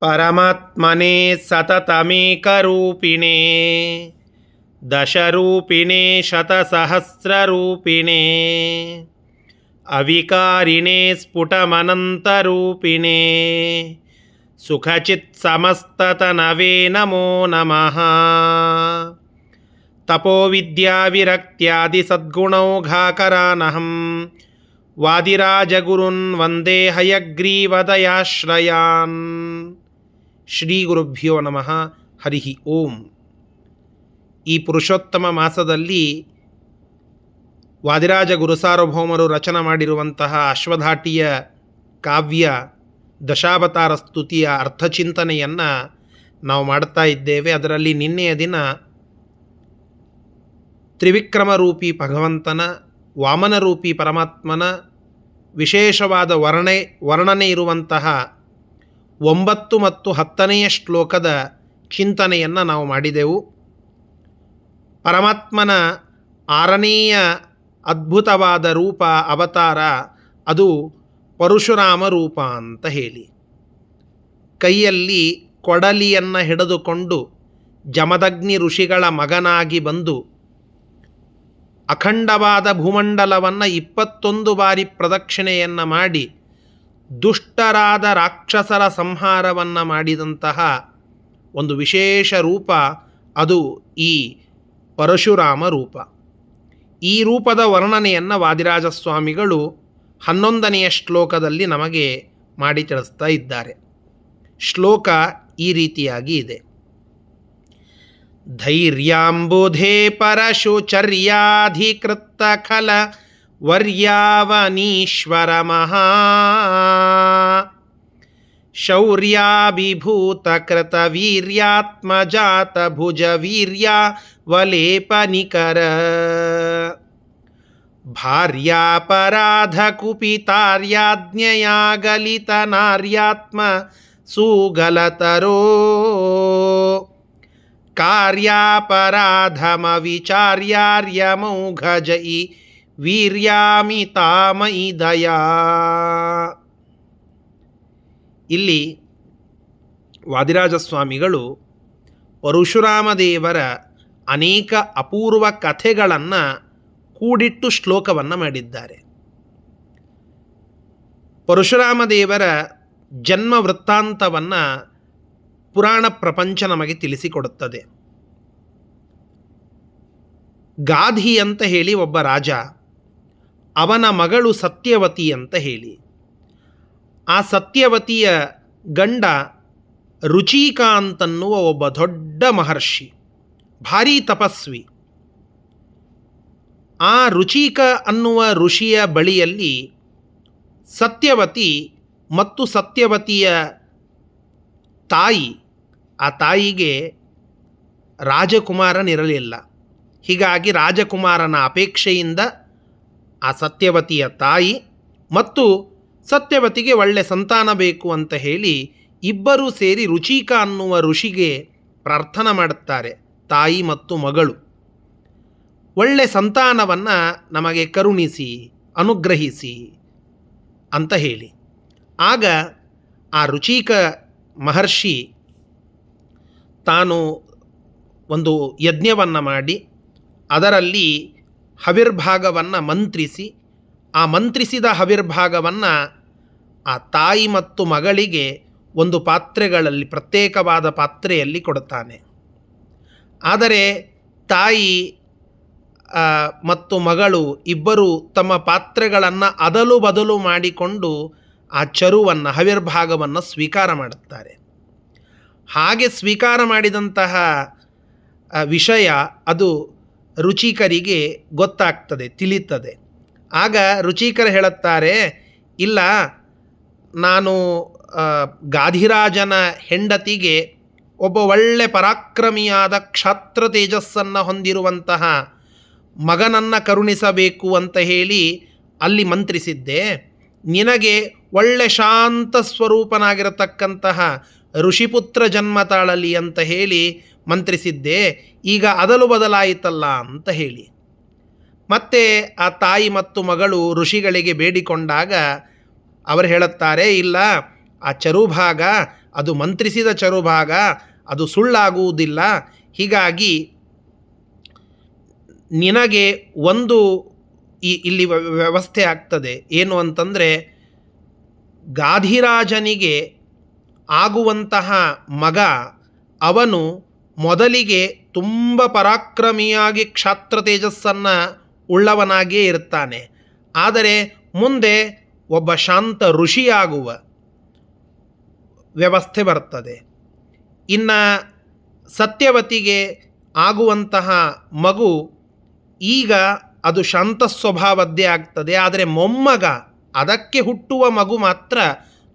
ಪರಮಾತ್ಮನೇ ಸತತಮೇಕರೂಪಿಣೇ ದಶರೂಪಿಣೇ ಶತಸಹಸ್ರರೂಪಿಣೇ ಅವಿಕಾರಿಣೇ ಸ್ಫುಟಮನಂತರೂಪಿಣೇ ಸುಖಚಿತ್ ಸಮಸ್ತತನವೇ ನಮೋ ನಮಃ. ತಪೋವಿದ್ಯಾವಿರಕ್ತ್ಯಾದಿ ಸದ್ಗುಣೌಘಾಕರಾನಹಂ ವಾದಿರಾಜಗುರುನ್ ವಂದೇ ಹಯಗ್ರೀವದಯಾಶ್ರಯಾನ್. ಶ್ರೀ ಗುರುಭ್ಯೋ ನಮಃ. ಹರಿ ಓಂ. ಈ ಪುರುಷೋತ್ತಮ ಮಾಸದಲ್ಲಿ ವಾದಿರಾಜ ಗುರುಸಾರ್ವಭೌಮರು ರಚನೆ ಮಾಡಿರುವಂತಹ ಅಶ್ವಧಾಟಿಯ ಕಾವ್ಯ ದಶಾವತಾರ ಸ್ತುತಿಯ ಅರ್ಥಚಿಂತನೆಯನ್ನು ನಾವು ಮಾಡ್ತಾ ಇದ್ದೇವೆ. ಅದರಲ್ಲಿ ನಿನ್ನೆಯ ದಿನ ತ್ರಿವಿಕ್ರಮರೂಪಿ ಭಗವಂತನ, ವಾಮನರೂಪಿ ಪರಮಾತ್ಮನ ವಿಶೇಷವಾದ ವರ್ಣನೆ ಇರುವಂತಹ 9 ಮತ್ತು 10ನೆಯ ಶ್ಲೋಕದ ಚಿಂತನೆಯನ್ನು ನಾವು ಮಾಡಿದೆವು. ಪರಮಾತ್ಮನ 6ನೆಯ ಅದ್ಭುತವಾದ ರೂಪ ಅವತಾರ ಅದು ಪರಶುರಾಮ ರೂಪ ಅಂತ ಹೇಳಿ, ಕೈಯಲ್ಲಿ ಕೊಡಲಿಯನ್ನು ಹಿಡಿದುಕೊಂಡು ಜಮದಗ್ನಿ ಋಷಿಗಳ ಮಗನಾಗಿ ಬಂದು ಅಖಂಡವಾದ ಭೂಮಂಡಲವನ್ನು 21 ಬಾರಿ ಪ್ರದಕ್ಷಿಣೆಯನ್ನು ಮಾಡಿ ದುಷ್ಟರಾದ ರಾಕ್ಷಸರ ಸಂಹಾರವನ್ನು ಮಾಡಿದಂತಹ ಒಂದು ವಿಶೇಷ ರೂಪ ಅದು ಈ ಪರಶುರಾಮ ರೂಪ. ಈ ರೂಪದ ವರ್ಣನೆಯನ್ನು ವಾದಿರಾಜಸ್ವಾಮಿಗಳು 11ನೆಯ ಶ್ಲೋಕದಲ್ಲಿ ನಮಗೆ ಮಾಡಿ ತಿಳಿಸ್ತಾ ಇದ್ದಾರೆ. ಶ್ಲೋಕ ಈ ರೀತಿಯಾಗಿ ಇದೆ. ಧೈರ್ಯಾಂಬುಧೇ ಪರಶುಚರ್ಯಾಧಿಕೃತ ಖಲ ವರ್ಯಾವನೀಶ್ವರ ಮಹಾ ಶೌರ್ಯಾಭಿಭೂತ ಕೃತ ವೀರ್ಯಾತ್ಮಜಾತ ಭುಜ ವೀರ್ಯ ವಲೇಪನಿಕರ ಭಾರ್ಯಾಪರಾಧ ಕುಪಿತಾರ್ಯಾಜ್ಞೆಯಾಗಲಿತ ನಾರ್ಯಾತ್ಮ ಸುಗಲತರೋ ಕಾರ್ಯಾಪರಾಧಮ ವಿಚಾರ್ಯಾರ್ಯಮೌಘಜಯಿ ವೀರ್ಯಾಮಿತಾಮಯಿ ದಯಾ. ಇಲ್ಲಿ ವಾದಿರಾಜಸ್ವಾಮಿಗಳು ಪರಶುರಾಮ ದೇವರ ಅನೇಕ ಅಪೂರ್ವ ಕಥೆಗಳನ್ನು ಕೂಡಿಟ್ಟು ಶ್ಲೋಕವನ್ನು ಮಾಡಿದ್ದಾರೆ. ಪರಶುರಾಮ ದೇವರ ಜನ್ಮ ವೃತ್ತಾಂತವನ್ನು ಪುರಾಣ ಪ್ರಪಂಚ ನಮಗೆ ತಿಳಿಸಿಕೊಡುತ್ತದೆ. ಗಾಧಿ ಅಂತ ಹೇಳಿ ಒಬ್ಬ ರಾಜ, ಅವನ ಮಗಳು ಸತ್ಯವತಿ ಅಂತ ಹೇಳಿ. ಆ ಸತ್ಯವತಿಯ ಗಂಡ ರುಚಿಕ ಅಂತನ್ನುವ ಒಬ್ಬ ದೊಡ್ಡ ಮಹರ್ಷಿ, ಭಾರೀ ತಪಸ್ವಿ. ಆ ರುಚಿಕ ಅನ್ನುವ ಋಷಿಯ ಬಳಿಯಲ್ಲಿ ಸತ್ಯವತಿ ಮತ್ತು ಸತ್ಯವತಿಯ ತಾಯಿ, ಆ ತಾಯಿಗೆ ರಾಜಕುಮಾರನಿರಲಿಲ್ಲ. ಹೀಗಾಗಿ ರಾಜಕುಮಾರನ ಅಪೇಕ್ಷೆಯಿಂದ ಆ ಸತ್ಯವತಿಯ ತಾಯಿ ಮತ್ತು ಸತ್ಯವತಿಗೆ ಒಳ್ಳೆ ಸಂತಾನ ಬೇಕು ಅಂತ ಹೇಳಿ ಇಬ್ಬರೂ ಸೇರಿ ರುಚಿಕ ಅನ್ನುವ ಋಷಿಗೆ ಪ್ರಾರ್ಥನೆ ಮಾಡುತ್ತಾರೆ. ತಾಯಿ ಮತ್ತು ಮಗಳು, ಒಳ್ಳೆ ಸಂತಾನವನ್ನು ನಮಗೆ ಕರುಣಿಸಿ ಅನುಗ್ರಹಿಸಿ ಅಂತ ಹೇಳಿ. ಆಗ ಆ ರುಚಿಕ ಮಹರ್ಷಿ ತಾನು ಒಂದು ಯಜ್ಞವನ್ನು ಮಾಡಿ ಅದರಲ್ಲಿ ಹವಿರ್ಭಾಗವನ್ನು ಮಂತ್ರಿಸಿ, ಆ ಮಂತ್ರಿಸಿದ ಹವಿರ್ಭಾಗವನ್ನು ಆ ತಾಯಿ ಮತ್ತು ಮಗಳಿಗೆ ಒಂದು ಪಾತ್ರೆಗಳಲ್ಲಿ, ಪ್ರತ್ಯೇಕವಾದ ಪಾತ್ರೆಯಲ್ಲಿ ಕೊಡುತ್ತಾನೆ. ಆದರೆ ತಾಯಿ ಮತ್ತು ಮಗಳು ಇಬ್ಬರು ತಮ್ಮ ಪಾತ್ರೆಗಳನ್ನು ಅದಲು ಬದಲು ಮಾಡಿಕೊಂಡು ಆ ಚರುವನ್ನು, ಹವಿರ್ಭಾಗವನ್ನು ಸ್ವೀಕಾರ ಮಾಡುತ್ತಾರೆ. ಹಾಗೆ ಸ್ವೀಕಾರ ಮಾಡಿದಂತಹ ವಿಷಯ ಅದು ರುಚಿಕರಿಗೆ ಗೊತ್ತಾಗ್ತದೆ, ತಿಳಿಯುತ್ತದೆ. ಆಗ ರುಚಿಕರು ಹೇಳುತ್ತಾರೆ, ಇಲ್ಲ, ನಾನು ಗಾಧಿರಾಜನ ಹೆಂಡತಿಗೆ ಒಬ್ಬ ಒಳ್ಳೆ ಪರಾಕ್ರಮಿಯಾದ ಕ್ಷಾತ್ರ ತೇಜಸ್ಸನ್ನು ಹೊಂದಿರುವಂತಹ ಮಗನನ್ನು ಕರುಣಿಸಬೇಕು ಅಂತ ಹೇಳಿ ಅಲ್ಲಿ ಮಂತ್ರಿಸಿದ್ದೆ. ನಿನಗೆ ಒಳ್ಳೆ ಶಾಂತ ಸ್ವರೂಪನಾಗಿರತಕ್ಕಂತಹ ಋಷಿಪುತ್ರ ಜನ್ಮ ತಾಳಲಿ ಅಂತ ಹೇಳಿ ಮಂತ್ರಿಸಿದ್ದೆ. ಈಗ ಅದಲು ಬದಲಾಯಿತಲ್ಲ ಅಂತ ಹೇಳಿ ಮತ್ತೆ ಆ ತಾಯಿ ಮತ್ತು ಮಗಳು ಋಷಿಗಳಿಗೆ ಬೇಡಿಕೊಂಡಾಗ ಅವರು ಹೇಳುತ್ತಾರೆ, ಇಲ್ಲ, ಆ ಚರುಭಾಗ ಅದು ಮಂತ್ರಿಸಿದ ಚರುಭಾಗ, ಅದು ಸುಳ್ಳಾಗುವುದಿಲ್ಲ. ಹೀಗಾಗಿ ನಿನಗೆ ಒಂದು ಇಲ್ಲಿ ವ್ಯವಸ್ಥೆ ಆಗ್ತದೆ. ಏನು ಅಂತಂದರೆ, ಗಾಧಿರಾಜನಿಗೆ ಆಗುವಂತಹ ಮಗ ಅವನು ಮೊದಲಿಗೆ ತುಂಬ ಪರಾಕ್ರಮಿಯಾಗಿ ಕ್ಷಾತ್ರ ತೇಜಸ್ಸನ್ನು ಉಳ್ಳವನಾಗಿಯೇ ಇರ್ತಾನೆ. ಆದರೆ ಮುಂದೆ ಒಬ್ಬ ಶಾಂತ ಋಷಿಯಾಗುವ ವ್ಯವಸ್ಥೆ ಬರ್ತದೆ. ಇನ್ನು ಸತ್ಯವತಿಗೆ ಆಗುವಂತಹ ಮಗು ಈಗ ಅದು ಶಾಂತ ಸ್ವಭಾವದ್ದೇ ಆಗ್ತದೆ. ಆದರೆ ಮೊಮ್ಮಗ, ಅದಕ್ಕೆ ಹುಟ್ಟುವ ಮಗು ಮಾತ್ರ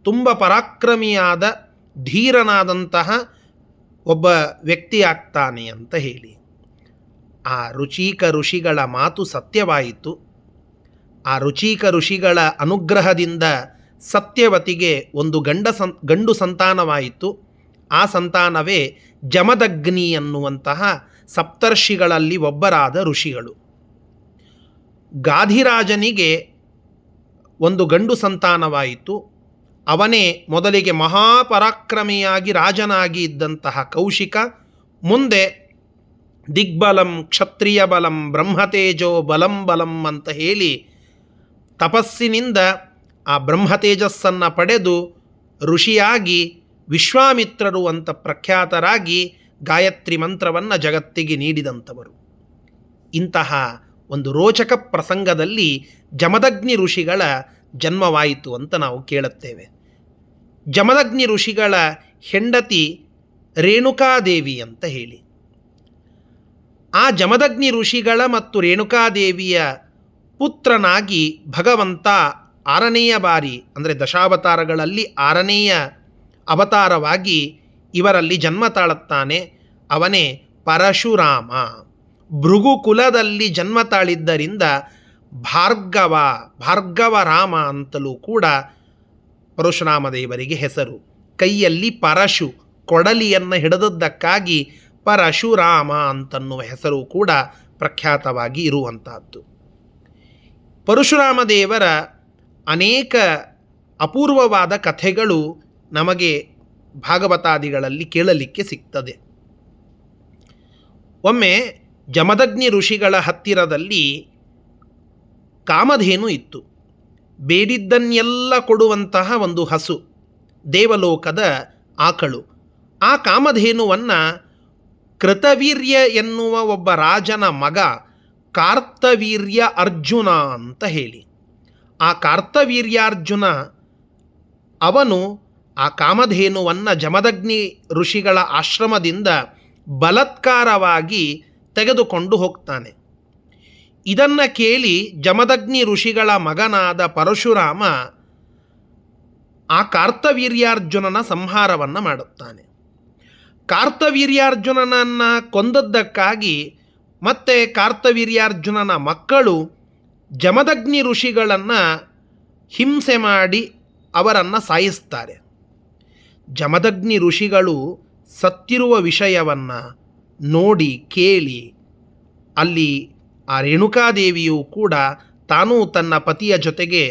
ತುಂಬ ಪರಾಕ್ರಮಿಯಾದ ಧೀರನಾದಂತಹ ಒಬ್ಬ ವ್ಯಕ್ತಿ ಆಗ್ತಾನೆ ಅಂತ ಹೇಳಿ. ಆ ರುಚೀಕ ಋಷಿಗಳ ಮಾತು ಸತ್ಯವಾಯಿತು. ಆ ರುಚೀಕ ಋಷಿಗಳ ಅನುಗ್ರಹದಿಂದ ಸತ್ಯವತಿಗೆ ಒಂದು ಗಂಡು ಸಂತಾನವಾಯಿತು. ಆ ಸಂತಾನವೇ ಜಮದಗ್ನಿ ಎನ್ನುವಂತಹ ಸಪ್ತರ್ಷಿಗಳಲ್ಲಿ ಒಬ್ಬರಾದ ಋಷಿಗಳು. ಗಾಧಿರಾಜನಿಗೆ ಒಂದು ಗಂಡು ಸಂತಾನವಾಯಿತು. ಅವನೇ ಮೊದಲಿಗೆ ಮಹಾಪರಾಕ್ರಮಿಯಾಗಿ ರಾಜನಾಗಿ ಇದ್ದಂತಹ ಕೌಶಿಕ. ಮುಂದೆ ದಿಗ್ಬಲಂ ಕ್ಷತ್ರಿಯ ಬಲಂ ಬ್ರಹ್ಮತೇಜೋ ಬಲಂ ಬಲಂ ಅಂತ ಹೇಳಿ ತಪಸ್ಸಿನಿಂದ ಆ ಬ್ರಹ್ಮತೇಜಸ್ಸನ್ನು ಪಡೆದು ಋಷಿಯಾಗಿ ವಿಶ್ವಾಮಿತ್ರರು ಅಂತ ಪ್ರಖ್ಯಾತರಾಗಿ ಗಾಯತ್ರಿ ಮಂತ್ರವನ್ನು ಜಗತ್ತಿಗೆ ನೀಡಿದಂಥವರು. ಇಂತಹ ಒಂದು ರೋಚಕ ಪ್ರಸಂಗದಲ್ಲಿ ಜಮದಗ್ನಿ ಋಷಿಗಳ ಜನ್ಮವಾಯಿತು ಅಂತ ನಾವು ಕೇಳುತ್ತೇವೆ. ಜಮದಗ್ನಿ ಋಷಿಗಳ ಹೆಂಡತಿ ರೇಣುಕಾದೇವಿ ಅಂತ ಹೇಳಿ. ಆ ಜಮದಗ್ನಿ ಋಷಿಗಳ ಮತ್ತು ರೇಣುಕಾದೇವಿಯ ಪುತ್ರನಾಗಿ ಭಗವಂತ 6ನೆಯ ಬಾರಿ, ಅಂದರೆ ದಶಾವತಾರಗಳಲ್ಲಿ 6ನೆಯ ಅವತಾರವಾಗಿ ಇವರಲ್ಲಿ ಜನ್ಮ ತಾಳುತ್ತಾನೆ. ಅವನೇ ಪರಶುರಾಮ. ಭೃಗುಕುಲದಲ್ಲಿ ಜನ್ಮ ತಾಳಿದ್ದರಿಂದ ಭಾರ್ಗವ ರಾಮ ಅಂತಲೂ ಕೂಡ ಪರಶುರಾಮ ದೇವರಿಗೆ ಹೆಸರು. ಕೈಯಲ್ಲಿ ಪರಶು, ಕೊಡಲಿಯನ್ನು ಹಿಡಿದದ್ದಕ್ಕಾಗಿ ಪರಶುರಾಮ ಅಂತನ್ನುವ ಹೆಸರು ಕೂಡ ಪ್ರಖ್ಯಾತವಾಗಿ ಇರುವಂತಹದ್ದು. ಪರಶುರಾಮ ದೇವರ ಅನೇಕ ಅಪೂರ್ವವಾದ ಕಥೆಗಳು ನಮಗೆ ಭಾಗವತಾದಿಗಳಲ್ಲಿ ಕೇಳಲಿಕ್ಕೆ ಸಿಗ್ತದೆ. ಒಮ್ಮೆ ಜಮದಗ್ನಿ ಋಷಿಗಳ ಹತ್ತಿರದಲ್ಲಿ ಕಾಮಧೇನು ಇತ್ತು. ಬೇಡಿದ್ದನ್ನೆಲ್ಲ ಕೊಡುವಂತಹ ಒಂದು ಹಸು, ದೇವಲೋಕದ ಆಕಳು. ಆ ಕಾಮಧೇನುವನ್ನು ಕೃತವೀರ್ಯ ಎನ್ನುವ ಒಬ್ಬ ರಾಜನ ಮಗ ಕಾರ್ತವೀರ್ಯ ಅರ್ಜುನ ಅಂತ ಹೇಳಿ, ಆ ಕಾರ್ತವೀರ್ಯಾರ್ಜುನ ಅವನು ಆ ಕಾಮಧೇನುವನ್ನು ಜಮದಗ್ನಿ ಋಷಿಗಳ ಆಶ್ರಮದಿಂದ ಬಲಾತ್ಕಾರವಾಗಿ ತೆಗೆದುಕೊಂಡು ಹೋಗ್ತಾನೆ. ಇದನ್ನು ಕೇಳಿ ಜಮದಗ್ನಿ ಋಷಿಗಳ ಮಗನಾದ ಪರಶುರಾಮ ಆ ಕಾರ್ತವೀರ್ಯಾರ್ಜುನನ ಸಂಹಾರವನ್ನು ಮಾಡುತ್ತಾನೆ. ಕಾರ್ತವೀರ್ಯಾರ್ಜುನನನ್ನು ಕೊಂದದ್ದಕ್ಕಾಗಿ ಮತ್ತೆ ಕಾರ್ತವೀರ್ಯಾರ್ಜುನನ ಮಕ್ಕಳು ಜಮದಗ್ನಿ ಋಷಿಗಳನ್ನು ಹಿಂಸೆ ಮಾಡಿ ಅವರನ್ನು ಸಾಯಿಸ್ತಾರೆ. ಜಮದಗ್ನಿ ಋಷಿಗಳು ಸತ್ತಿರುವ ವಿಷಯವನ್ನು ನೋಡಿ ಕೇಳಿ ಅಲ್ಲಿ ಆ ರೇಣುಕಾದೇವಿಯು ಕೂಡ ತಾನೂ ತನ್ನ ಪತಿಯ ಜೊತೆಗೆ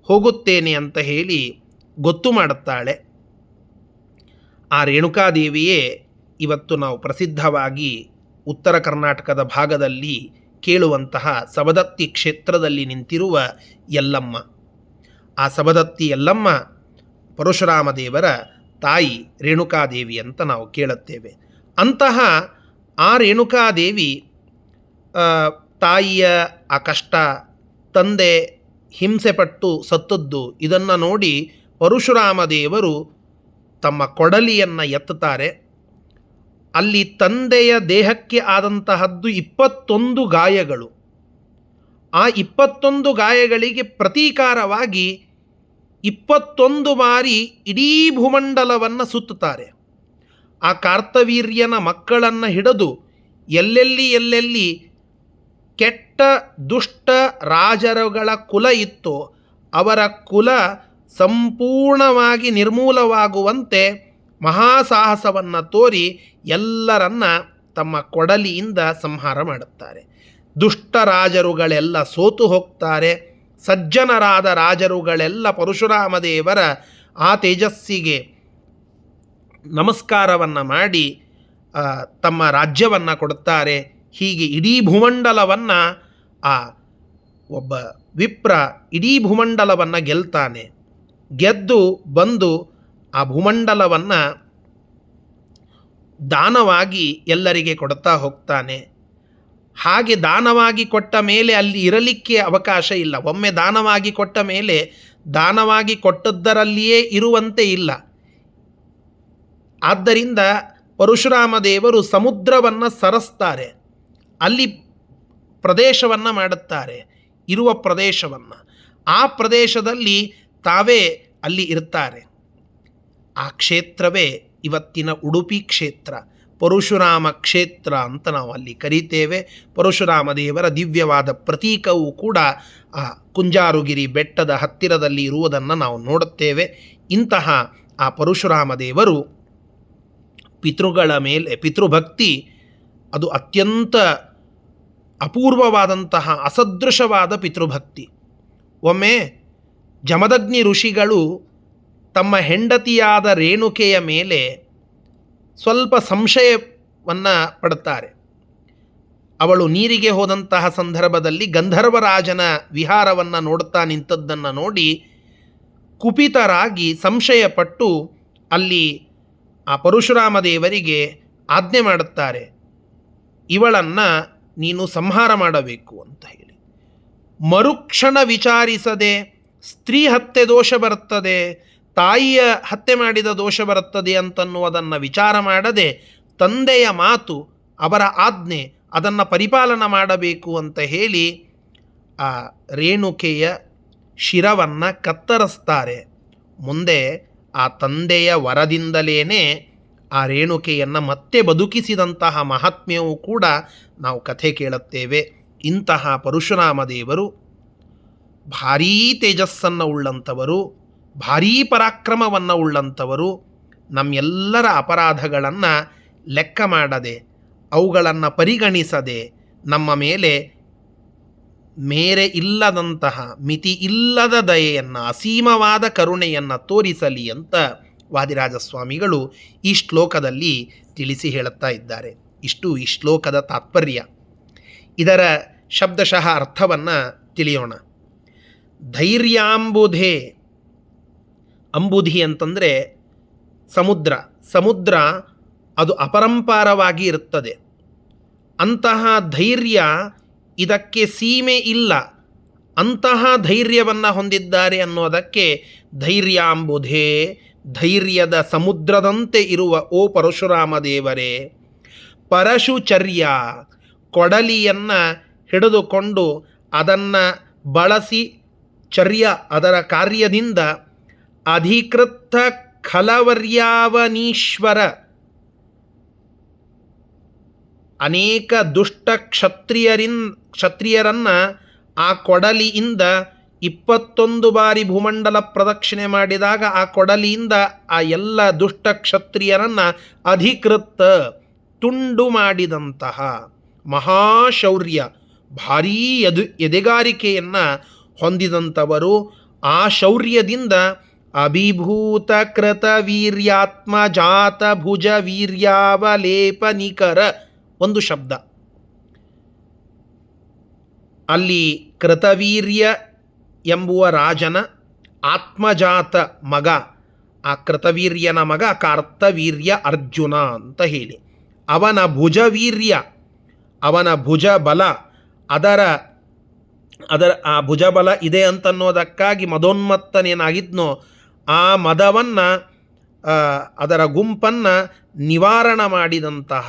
ಹೋಗುತ್ತೇನೆ ಅಂತ ಹೇಳಿ ಗೊತ್ತು ಮಾಡುತ್ತಾಳೆ. ಆ ರೇಣುಕಾದೇವಿಯೇ ಇವತ್ತು ನಾವು ಪ್ರಸಿದ್ಧವಾಗಿ ಉತ್ತರ ಕರ್ನಾಟಕದ ಭಾಗದಲ್ಲಿ ಕೇಳುವಂತಹ ಸವದತ್ತಿ ಕ್ಷೇತ್ರದಲ್ಲಿ ನಿಂತಿರುವ ಯಲ್ಲಮ್ಮ. ಆ ಸವದತ್ತಿ ಯಲ್ಲಮ್ಮ ಪರಶುರಾಮ ದೇವರ ತಾಯಿ ರೇಣುಕಾದೇವಿ ಅಂತ ನಾವು ಕೇಳುತ್ತೇವೆ. ಅಂತಹ ಆ ರೇಣುಕಾದೇವಿ ತಾಯಿಯ ಆ ಕಷ್ಟ, ತಂದೆ ಹಿಂಸೆಪಟ್ಟು ಸತ್ತದ್ದು, ಇದನ್ನು ನೋಡಿ ಪರಶುರಾಮ ದೇವರು ತಮ್ಮ ಕೊಡಲಿಯನ್ನು ಎತ್ತುತ್ತಾರೆ. ಅಲ್ಲಿ ತಂದೆಯ ದೇಹಕ್ಕೆ ಆದಂತಹದ್ದು 21 ಗಾಯಗಳು. ಆ 21 ಗಾಯಗಳಿಗೆ ಪ್ರತೀಕಾರವಾಗಿ 21 ಬಾರಿ ಇಡೀ ಭೂಮಂಡಲವನ್ನು ಸುತ್ತುತ್ತಾರೆ. ಆ ಕಾರ್ತವೀರ್ಯನ ಮಕ್ಕಳನ್ನು ಹಿಡಿದು ಎಲ್ಲೆಲ್ಲಿ ಕೆಟ್ಟ ದುಷ್ಟ ರಾಜರುಗಳ ಕುಲ ಇತ್ತೋ ಅವರ ಕುಲ ಸಂಪೂರ್ಣವಾಗಿ ನಿರ್ಮೂಲವಾಗುವಂತೆ ಮಹಾಸಾಹಸವನ್ನು ತೋರಿ ಎಲ್ಲರನ್ನ ತಮ್ಮ ಕೊಡಲಿಯಿಂದ ಸಂಹಾರ ಮಾಡುತ್ತಾರೆ. ದುಷ್ಟ ರಾಜರುಗಳೆಲ್ಲ ಸೋತು ಹೋಗ್ತಾರೆ. ಸಜ್ಜನರಾದ ರಾಜರುಗಳೆಲ್ಲ ಪರಶುರಾಮ ದೇವರ ಆ ತೇಜಸ್ಸಿಗೆ ನಮಸ್ಕಾರವನ್ನು ಮಾಡಿ ತಮ್ಮ ರಾಜ್ಯವನ್ನು ಕೊಡುತ್ತಾರೆ. ಹೀಗೆ ಇಡೀ ಭೂಮಂಡಲವನ್ನು ಆ ಒಬ್ಬ ವಿಪ್ರ ಇಡೀ ಭೂಮಂಡಲವನ್ನು ಗೆಲ್ತಾನೆ. ಗೆದ್ದು ಬಂದು ಆ ಭೂಮಂಡಲವನ್ನು ದಾನವಾಗಿ ಎಲ್ಲರಿಗೆ ಕೊಡ್ತಾ ಹೋಗ್ತಾನೆ. ಹಾಗೆ ದಾನವಾಗಿ ಕೊಟ್ಟ ಮೇಲೆ ಅಲ್ಲಿ ಇರಲಿಕ್ಕೆ ಅವಕಾಶ ಇಲ್ಲ. ಒಮ್ಮೆ ದಾನವಾಗಿ ಕೊಟ್ಟ ಮೇಲೆ ದಾನವಾಗಿ ಕೊಟ್ಟದ್ದರಲ್ಲಿಯೇ ಇರುವಂತೆ ಇಲ್ಲ. ಆದ್ದರಿಂದ ಪರಶುರಾಮ ದೇವರು ಸಮುದ್ರವನ್ನು ಸರಸ್ತಾರೆ, ಅಲ್ಲಿ ಪ್ರದೇಶವನ್ನು ಮಾಡುತ್ತಾರೆ, ಇರುವ ಪ್ರದೇಶವನ್ನು. ಆ ಪ್ರದೇಶದಲ್ಲಿ ತಾವೇ ಅಲ್ಲಿ ಇರ್ತಾರೆ. ಆ ಕ್ಷೇತ್ರವೇ ಇವತ್ತಿನ ಉಡುಪಿ ಕ್ಷೇತ್ರ, ಪರಶುರಾಮ ಕ್ಷೇತ್ರ ಅಂತ ನಾವು ಅಲ್ಲಿ ಕರೀತೇವೆ. ಪರಶುರಾಮ ದೇವರ ದಿವ್ಯವಾದ ಪ್ರತೀಕವೂ ಕೂಡ ಆ ಕುಂಜಾರುಗಿರಿ ಬೆಟ್ಟದ ಹತ್ತಿರದಲ್ಲಿ ಇರುವುದನ್ನು ನಾವು ನೋಡುತ್ತೇವೆ. ಇಂತಹ ಆ ಪರಶುರಾಮ ದೇವರು ಪಿತೃಗಳ ಮೇಲೆ ಪಿತೃಭಕ್ತಿ ಅದು ಅತ್ಯಂತ ಅಪೂರ್ವವಾದಂತಹ ಅಸದೃಶವಾದ ಪಿತೃಭಕ್ತಿ. ಒಮ್ಮೆ ಜಮದಗ್ನಿ ಋಷಿಗಳು ತಮ್ಮ ಹೆಂಡತಿಯಾದ ರೇಣುಕೆಯ ಮೇಲೆ ಸ್ವಲ್ಪ ಸಂಶಯವನ್ನು ಪಡುತ್ತಾರೆ. ಅವಳು ನೀರಿಗೆ ಹೋದಂತಹ ಸಂದರ್ಭದಲ್ಲಿ ಗಂಧರ್ವರಾಜನ ವಿಹಾರವನ್ನು ನೋಡುತ್ತಾ ನಿಂತದ್ದನ್ನು ನೋಡಿ ಕುಪಿತರಾಗಿ ಸಂಶಯಪಟ್ಟು ಅಲ್ಲಿ ಆ ಪರಶುರಾಮ ದೇವರಿಗೆ ಆಜ್ಞೆ ಮಾಡುತ್ತಾರೆ, ಇವಳನ್ನು ನೀನು ಸಂಹಾರ ಮಾಡಬೇಕು ಅಂತ ಹೇಳಿ. ಮರುಕ್ಷಣ ವಿಚಾರಿಸದೆ ಸ್ತ್ರೀ ಹತ್ಯೆ ದೋಷ ಬರುತ್ತದೆ, ತಾಯಿಯ ಹತ್ಯೆ ಮಾಡಿದ ದೋಷ ಬರುತ್ತದೆ ಅಂತನ್ನುವುದನ್ನು ವಿಚಾರ ಮಾಡದೆ ತಂದೆಯ ಮಾತು, ಅವರ ಆಜ್ಞೆ, ಅದನ್ನು ಪರಿಪಾಲನ ಮಾಡಬೇಕು ಅಂತ ಹೇಳಿ ಆ ರೇಣುಕೆಯ ಶಿರವನ್ನು ಕತ್ತರಿಸ್ತಾರೆ. ಮುಂದೆ ಆ ತಂದೆಯ ವರದಿಂದಲೇ ಆ ರೇಣುಕೆಯನ್ನು ಮತ್ತೆ ಬದುಕಿಸಿದಂತಹ ಮಹಾತ್ಮ್ಯವೂ ಕೂಡ ನಾವು ಕಥೆ ಕೇಳುತ್ತೇವೆ. ಇಂತಹ ಪರಶುರಾಮ ದೇವರು ಭಾರೀ ತೇಜಸ್ಸನ್ನು ಉಳ್ಳಂಥವರು, ಭಾರೀ ಪರಾಕ್ರಮವನ್ನು ಉಳ್ಳಂಥವರು. ನಮ್ಮೆಲ್ಲರ ಅಪರಾಧಗಳನ್ನು ಲೆಕ್ಕ ಮಾಡದೆ, ಅವುಗಳನ್ನು ಪರಿಗಣಿಸದೆ ನಮ್ಮ ಮೇಲೆ ಮೇರೆ ಇಲ್ಲದಂತಹ ಮಿತಿ ಇಲ್ಲದ ದಯೆಯನ್ನು, ಅಸೀಮವಾದ ಕರುಣೆಯನ್ನು ತೋರಿಸಲಿ ಅಂತ ವಾದಿರಾಜಸ್ವಾಮಿಗಳು ಈ ಶ್ಲೋಕದಲ್ಲಿ ತಿಳಿಸಿ ಹೇಳುತ್ತಾ ಇದ್ದಾರೆ. ಇಷ್ಟು ಈ ಶ್ಲೋಕದ ತಾತ್ಪರ್ಯ. ಇದರ ಶಬ್ದಶಃ ಅರ್ಥವನ್ನು ತಿಳಿಯೋಣ. ಧೈರ್ಯಾಂಬುಧೇ, ಅಂಬುಧಿ ಅಂತಂದರೆ ಸಮುದ್ರ. ಸಮುದ್ರ ಅದು ಅಪರಂಪಾರವಾಗಿ ಇರುತ್ತದೆ. ಅಂತಹ ಧೈರ್ಯ ಇದಕ್ಕೆ ಸೀಮೆ ಇಲ್ಲ. ಅಂತಹ ಧೈರ್ಯವನ್ನು ಹೊಂದಿದ್ದಾರೆ ಅನ್ನೋದಕ್ಕೆ ಧೈರ್ಯಾಂಬುಧೇ, ಧೈರ್ಯದ ಸಮುದ್ರದಂತೆ ಇರುವ ಓ ಪರಶುರಾಮ ದೇವರೇ. ಪರಶುಚರ್ಯ, ಕೊಡಲಿಯನ್ನು ಹಿಡಿದುಕೊಂಡು ಅದನ್ನು ಬಳಸಿ ಚರ್ಯ ಅದರ ಕಾರ್ಯದಿಂದ ಅಧಿಕೃತ ಖಲವರ್ಯಾವನೀಶ್ವರ, ಅನೇಕ ದುಷ್ಟ ಕ್ಷತ್ರಿಯರನ್ನು ಆ ಕೊಡಲಿಯಿಂದ 21 ಬಾರಿ ಭೂಮಂಡಲ ಪ್ರದಕ್ಷಿಣೆ ಮಾಡಿದಾಗ ಆ ಕೊಡಲಿಯಿಂದ ಆ ಎಲ್ಲ ದುಷ್ಟ ಕ್ಷತ್ರಿಯರನ್ನು ಅಧಿಕೃತ ತುಂಡು ಮಾಡಿದಂತಹ ಮಹಾಶೌರ್ಯ, ಭಾರೀ ಎದೆಗಾರಿಕೆಯನ್ನು ಹೊಂದಿದಂಥವರು. ಆ ಶೌರ್ಯದಿಂದ ಅಭಿಭೂತ ಕೃತ ವೀರ್ಯಾತ್ಮ ಜಾತ ಭುಜ ವೀರ್ಯಾವಲೇಪನಿಕರ ಒಂದು ಶಬ್ದ. ಅಲ್ಲಿ ಕೃತವೀರ್ಯ ಎಂಬುವ ರಾಜನ ಆತ್ಮಜಾತ ಮಗ, ಆ ಕೃತವೀರ್ಯನ ಮಗ ಕಾರ್ತವೀರ್ಯ ಅರ್ಜುನ ಅಂತ ಹೇಳಿ, ಅವನ ಭುಜವೀರ್ಯ, ಅವನ ಭುಜಬಲ, ಅದರ ಆ ಭುಜಬಲ ಇದೆ ಅಂತನ್ನೋದಕ್ಕಾಗಿ ಮದೋನ್ಮತ್ತನೇನಾಗಿದ್ನೋ ಆ ಮದವನ್ನು, ಅದರ ಗುಂಪನ್ನು ನಿವಾರಣ ಮಾಡಿದಂತಹ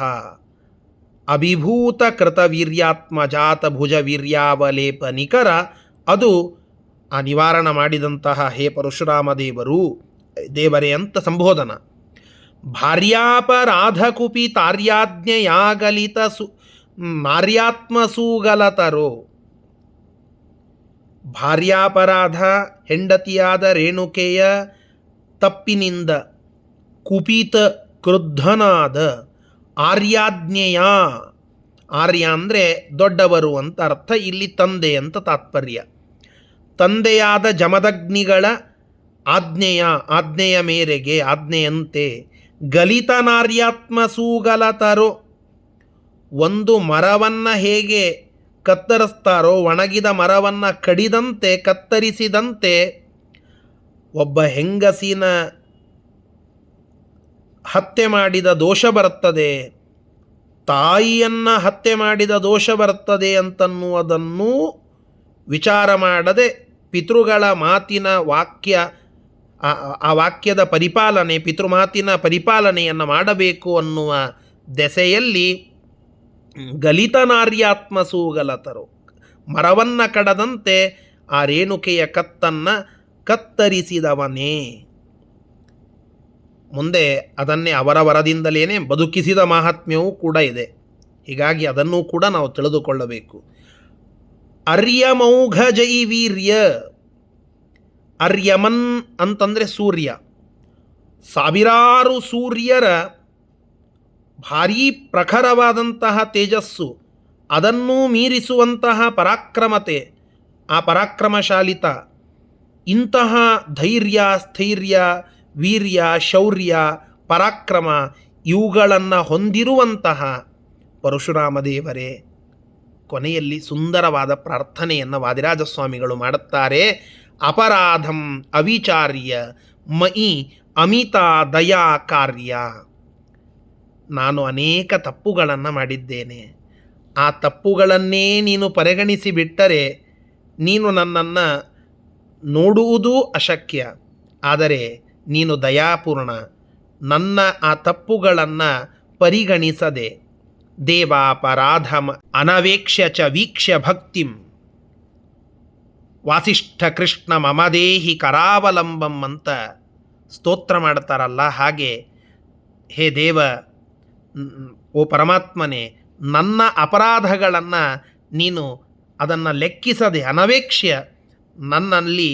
ಅಭಿಭೂತ ಕೃತವೀರ್ಯಾತ್ಮ ಜಾತ ಭುಜ ವೀರ್ಯಾವಲೇಪ ನಿಕರ, ಅದು ಆ ನಿವಾರಣ ಮಾಡಿದಂತಹ ಹೇ ಪರಶುರಾಮ ದೇವರೇ ಅಂತ ಸಂಬೋಧನ. ಭಾರ್ಯಾಪರಾಧಕುಪಿ ತಾರ್ಯಾಜ್ಞೆಯಾಗಲಿತ ನಾರ್ಯಾತ್ಮಸೂಗಲತರೋ. ಭಾರ್ಯಾಪರಾಧ, ಹೆಂಡತಿಯಾದ ರೇಣುಕೆಯ ತಪ್ಪಿನಿಂದ ಕುಪಿತ ಕ್ರುದ್ಧನಾದ ಆರ್ಯಾಜ್ಞೆಯ, ಆರ್ಯ ಅಂದರೆ ದೊಡ್ಡವರು ಅಂತ ಅರ್ಥ, ಇಲ್ಲಿ ತಂದೆ ಅಂತ ತಾತ್ಪರ್ಯ. ತಂದೆಯಾದ ಜಮದಗ್ನಿಗಳ ಆಜ್ಞೆಯ ಮೇರೆಗೆ, ಆಜ್ಞೆಯಂತೆ ಗಲಿತ ನಾರ್ಯಾತ್ಮ ಸೂಗಲತರೋ, ಒಂದು ಮರವನ್ನು ಹೇಗೆ ಕತ್ತರಿಸ್ತಾರೋ, ಒಣಗಿದ ಮರವನ್ನು ಕಡಿದಂತೆ ಕತ್ತರಿಸಿದಂತೆ ಒಬ್ಬ ಹೆಂಗಸಿನ ಹತ್ಯೆ ಮಾಡಿದ ದೋಷ ಬರುತ್ತದೆ, ತಾಯಿಯನ್ನು ಹತ್ಯೆ ಮಾಡಿದ ದೋಷ ಬರುತ್ತದೆ ಅಂತನ್ನುವುದನ್ನು ವಿಚಾರ ಮಾಡದೆ ಪಿತೃಗಳ ಮಾತಿನ ವಾಕ್ಯ, ಆ ವಾಕ್ಯದ ಪರಿಪಾಲನೆ, ಪಿತೃಮಾತಿನ ಪರಿಪಾಲನೆಯನ್ನು ಮಾಡಬೇಕು ಅನ್ನುವ ದೆಸೆಯಲ್ಲಿ ಗಲಿತ ನಾರ್ಯಾತ್ಮ ಸೂಗಲತರು, ಮರವನ್ನು ಕಡದಂತೆ ಆ ರೇಣುಕೆಯ ಕತ್ತನ್ನು ಕತ್ತರಿಸಿದವನೇ. ಮುಂದೆ ಅದನ್ನೇ ಅವರ ವರದಿಂದಲೇ ಬದುಕಿಸಿದ ಮಹಾತ್ಮ್ಯವೂ ಕೂಡ ಇದೆ. ಹೀಗಾಗಿ ಅದನ್ನೂ ಕೂಡ ನಾವು ತಿಳಿದುಕೊಳ್ಳಬೇಕು. ಅರ್ಯಮೌಘ ಜೈ ವೀರ್ಯ, ಅರ್ಯಮನ್ ಅಂತಂದರೆ ಸೂರ್ಯ, ಸಾವಿರಾರು ಸೂರ್ಯರ ಭಾರೀ ಪ್ರಖರವಾದಂತಹ ತೇಜಸ್ಸು, ಅದನ್ನೂ ಮೀರಿಸುವಂತಹ ಪರಾಕ್ರಮತೆ, ಆ ಪರಾಕ್ರಮಶಾಲಿತ, ಇಂತಹ ಧೈರ್ಯ, ಸ್ಥೈರ್ಯ, ವೀರ್ಯ, ಶೌರ್ಯ, ಪರಾಕ್ರಮ ಇವುಗಳನ್ನು ಹೊಂದಿರುವಂತಹ ಪರಶುರಾಮ ದೇವರೇ. ಕೊನೆಯಲ್ಲಿ ಸುಂದರವಾದ ಪ್ರಾರ್ಥನೆಯನ್ನು ವಾದಿರಾಜ ಸ್ವಾಮಿಗಳು ಮಾಡುತ್ತಾರೆ. ಅಪರಾಧಂ ಅವಿಚಾರ್ಯ ಮಯಿ ಅಮಿತಾ ದಯಾ ಕಾರ್ಯ. ನಾನು ಅನೇಕ ತಪ್ಪುಗಳನ್ನು ಮಾಡಿದ್ದೇನೆ, ಆ ತಪ್ಪುಗಳನ್ನೇ ನೀನು ಪರಿಗಣಿಸಿ ಬಿಟ್ಟರೆ ನೀನು ನನ್ನನ್ನು ನೋಡುವುದೂ ಅಶಕ್ಯ. ಆದರೆ ನೀನು ದಯಾಪೂರ್ಣ, ನನ್ನ ಆ ತಪ್ಪುಗಳನ್ನು ಪರಿಗಣಿಸದೆ ದೇವಾಪರಾಧಮ ಅನವೇಕ್ಷ್ಯ ಚ ವೀಕ್ಷ್ಯ ಭಕ್ತಿಂ ವಾಸಿಷ್ಠ ಕೃಷ್ಣ ಮಮದೇಹಿ ಕರಾವಲಂಬಂ ಅಂತ ಸ್ತೋತ್ರ ಮಾಡ್ತಾರಲ್ಲ, ಹಾಗೆ ಹೇ ದೇವ, ಓ ಪರಮಾತ್ಮನೇ, ನನ್ನ ಅಪರಾಧಗಳನ್ನು ನೀನು ಅದನ್ನು ಲೆಕ್ಕಿಸದೆ ಅನವೇಕ್ಷ್ಯ ನನ್ನಲ್ಲಿ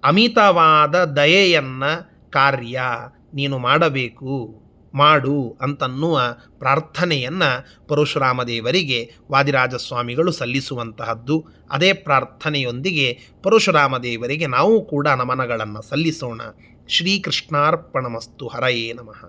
ಅಮಿತವಾದ ದಯೆಯನ್ನು ಕಾರ್ಯ ನೀನು ಮಾಡಬೇಕು, ಮಾಡು ಅಂತನ್ನುವ ಪ್ರಾರ್ಥನೆಯನ್ನು ಪರಶುರಾಮದೇವರಿಗೆ ವಾದಿರಾಜಸ್ವಾಮಿಗಳು ಸಲ್ಲಿಸುವಂತಹದ್ದು. ಅದೇ ಪ್ರಾರ್ಥನೆಯೊಂದಿಗೆ ಪರಶುರಾಮದೇವರಿಗೆ ನಾವು ಕೂಡ ನಮನಗಳನ್ನು ಸಲ್ಲಿಸೋಣ. ಶ್ರೀಕೃಷ್ಣಾರ್ಪಣಮಸ್ತು. ಹರಯೇ ನಮಃ.